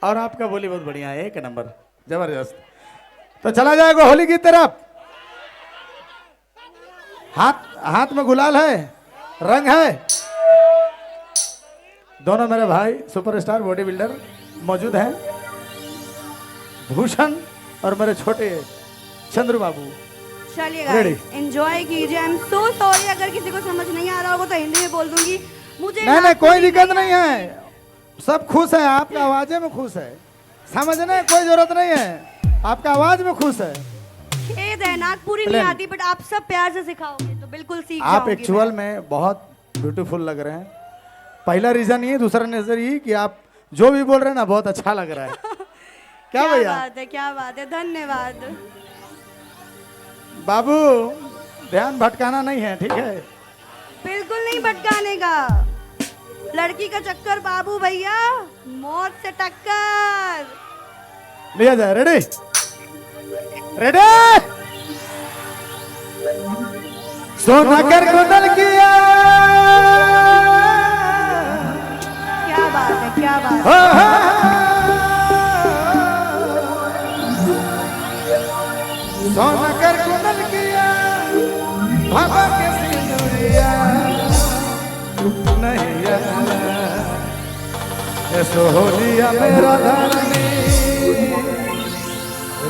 और आपका बोली बहुत बढ़िया है, एक नंबर, जबरदस्त। तो चला जाएगा होली की तरफ। हाथ हाथ में गुलाल है, रंग है। दोनों मेरे भाई सुपरस्टार बॉडी बिल्डर मौजूद हैं, भूषण और मेरे छोटे चंद्रू बाबू। चलिए Ready? गाइस एंजॉय कीजिए। आई एम सो सॉरी अगर किसी को समझ नहीं आ रहा होगा तो हिंदी में बोल दूंगी। मुझे नहीं नहीं, कोई नागपुरी दिक्कत नहीं है, सब खुश है, आपका आवाजे में खुश है, समझने की कोई जरूरत नहीं है, आपका आवाज में खुश है। खेद है नागपुरी नहीं आती, बट आप सब प्यार से सिखाओगे तो बिल्कुल सीख आप जाऊंगी एक्चुअल मैं। में बहुत ब्यूटीफुल लग रहे हैं। पहला रीजन ये, दूसरा रीजन ये कि आप जो भी बोल रहे हैं ना बहुत अच्छा लग रहा है। क्या भैया? बात है, क्या बात है, धन्यवाद। बाबू ध्यान भटकाना नहीं है, ठीक है? बिल्कुल नहीं भटकाने का। लड़की का चक्कर बाबू भैया, मौत से टक्कर। लिया जाए। Ready ready. सोना कर गुदल किया, क्या बात है, क्या बात हो, है। सोना कर गुदल किया, बाबा के सिंदूरिया नहीं आला, ये सोहलिया मेरा धरनी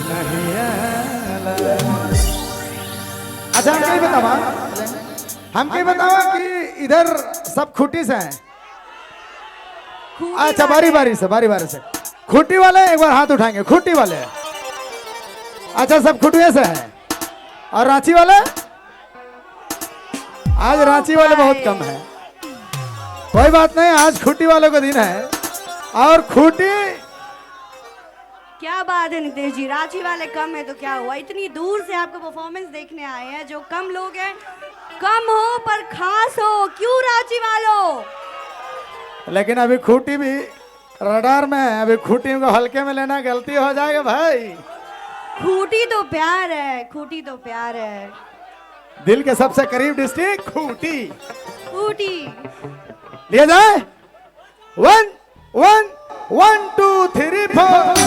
नहीं आला। अच्छा हम कहीं बतावा, हम कहीं बतावा कि इधर सब खुटी से हैं। खूबी अच्छा बात बारी है। बारी से, बारी बारी से। खुटी वाले एक बार हाथ उठाएंगे, खुटी वाले। अच्छा सब खुटिया से हैं। और रांची वाले? आज रांची वाले बहुत कम है, कोई बात नहीं, आज खुटी वालों का दिन है। और खुटी क्या बात है नितेश जी, रांची वाले कम है तो क्या हुआ, इतनी दूर से आपका परफॉर्मेंस देखने आए हैं। जो कम लोग हैं, कम हो पर खास हो, क्यों रांची वालों? लेकिन अभी खूटी भी रडार में है, अभी खूटी को हल्के में लेना गलती हो जाएगा भाई। खूटी तो प्यार है, खूटी तो प्यार है। दिल के सबसे करीब डिस्ट्रिक्ट खूटी। खूटी लिया जाए। 1 1 1 2 3 4।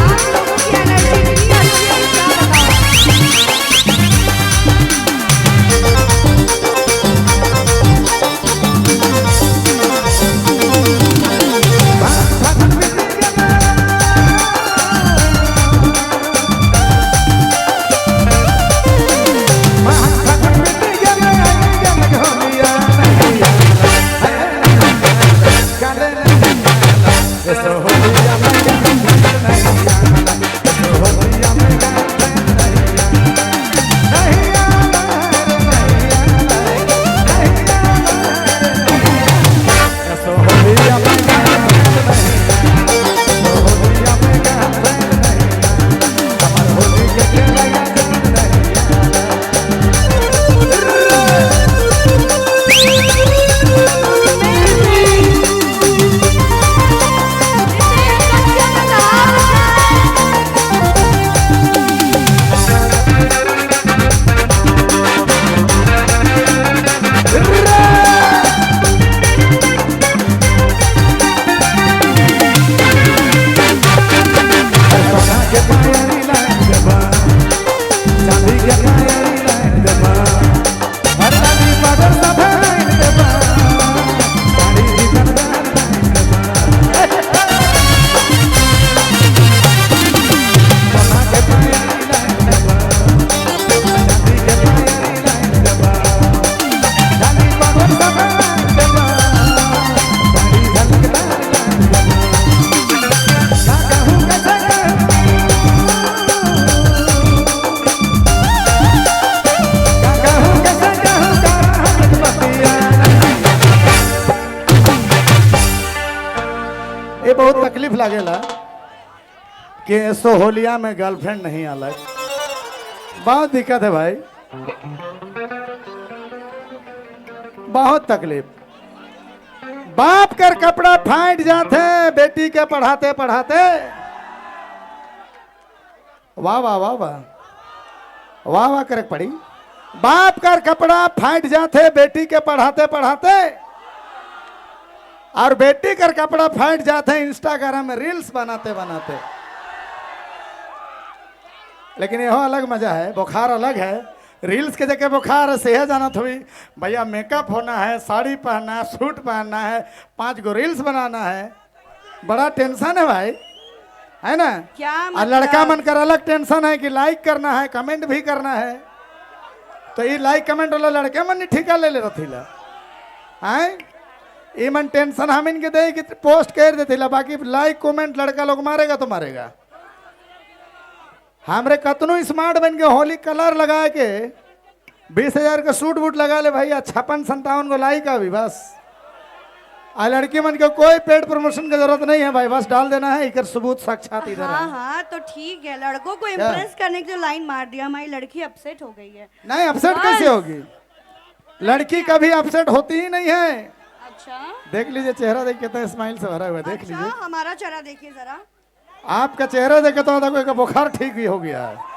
आप लोगों की एनर्जी इतनी अच्छी है, क्या बताऊं। ये बहुत तकलीफ लगेला कि सोहलिया में गर्लफ्रेंड नहीं अलग, बहुत दिक्कत है भाई, बहुत तकलीफ। बाप कर कपड़ा फाट जाते बेटी के पढ़ाते पढ़ाते। वाह वाह वाह वाह वाह वाह करे पड़ी। बाप का कपड़ा फाट जाते बेटी के पढ़ाते पढ़ाते, और बेटी का कपड़ा फाट जाते इंस्टाग्राम में रील्स बनाते बनाते। लेकिन यह अलग मजा है, बुखार अलग है। रील्स के जगह बुखार है, सेह जाना थोड़ी भैया, मेकअप होना है, साड़ी पहनना है, सूट पहनना है, 5 गो रील्स बनाना है, बड़ा टेंशन है भाई, है ना। क्या और लड़का मन कर अलग टेंशन है कि लाइक करना है, कमेंट भी करना है। तो ये लाइक कमेंट वाला लड़के मन ठिका ले रही है, ये मन टेंशन हम इनके दे कि पोस्ट कर देते ला, बाकी लाइक कमेंट लड़का लोग मारेगा तो मारेगा। हमरे कतनो स्मार्ट बन के होली कलर लगा के 20,000 का सूट बूट लगा ले भैया, 56-57 को लाइक अभी बस। आ लड़की मन के कोई पेड प्रमोशन की जरूरत नहीं है भाई, बस डाल देना है, इकर सबूत साक्षात इधर हाँ है। हाँ तो ठीक है, लड़कों को इम्प्रेस करने की जो लाइन मार दिया, हमारी लड़की अपसेट हो गई है। नहीं अपसेट बस। कैसे होगी, लड़की कभी अपसेट होती ही नहीं है। अच्छा देख लीजिए चेहरा, देख कितना स्माइल से भरा हुआ है, देख लीजिए। हमारा चेहरा देखिए जरा, आपका चेहरा देखे तो कोई का बुखार ठीक भी हो गया है।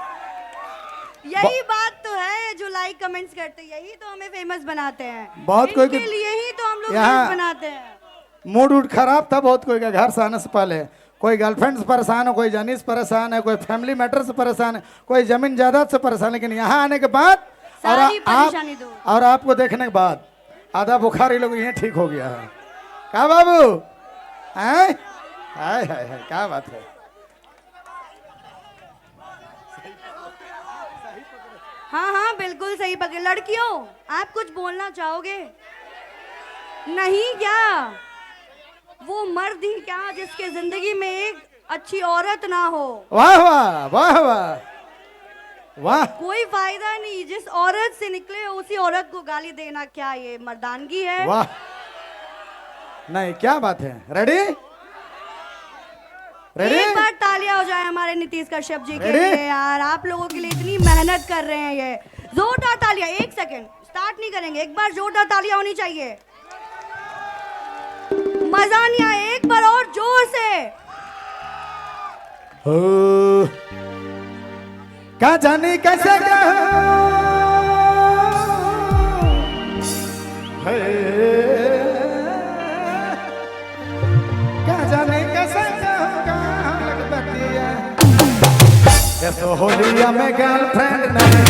यही बात तो है, जो लाइक कमेंट्स करते हैं यही तो हमें फेमस बनाते हैं। बहुत कोई इनके लिए ही तो हम लोग यहाँ फेमस बनाते हैं। मूड उड खराब था बहुत कोई का, घर से आने से पहले कोई गर्लफ्रेंड से परेशान है, कोई जानी से परेशान है, कोई फैमिली मैटर से परेशान है, कोई जमीन जायदाद से परेशान है। लेकिन यहाँ आने के बाद सारी परेशानी दूर। और आपको देखने के बाद आधा बुखार ये लोग ये ठीक हो गया है। क्या बाबू, हाय हाय हाय, क्या बात है। हाँ हाँ बिल्कुल सही पकड़े। लड़कियों आप कुछ बोलना चाहोगे? नहीं क्या, वो मर्द ही क्या जिसके जिंदगी में एक अच्छी औरत ना हो। वाह वाह वाह वाह वाह, कोई फायदा नहीं, जिस औरत से निकले उसी औरत को गाली देना, क्या ये मर्दानगी है? वाह, नहीं क्या बात है। रेडी रेडी, एक बार तालियां हो जाए हमारे नीतीश कश्यप जी के Ready? लिए यार, आप लोगों के लिए इतनी मेहनत कर रहे हैं ये। जोरदार तालियां, 1 सेकंड स्टार्ट नहीं करेंगे, एक बार जोरदार तालियां होनी चाहिए। मजा नहीं आया, एक बार और जोर से। हो क्या जाने कैसे क्या है, क्या जाने कैसे क्या लग पड़ती है। कैसे होलिया में गर्लफ्रेंड नहीं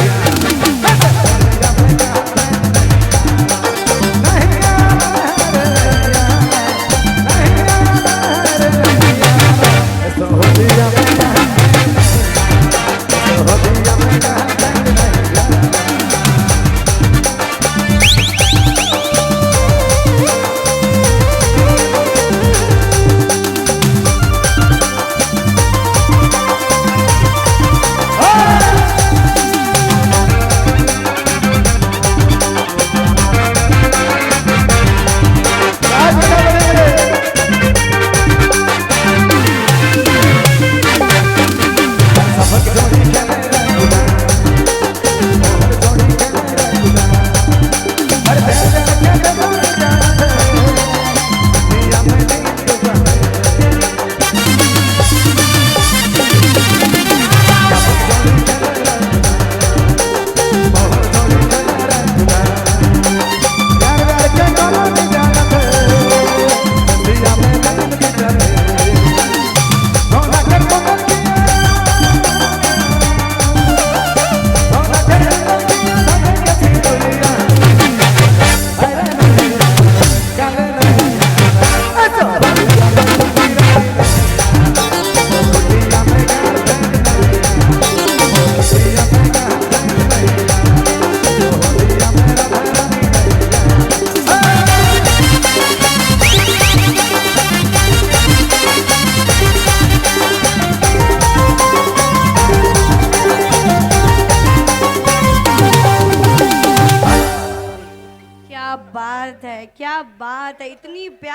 क्या बात है, क्या बात है, इतनी प्यार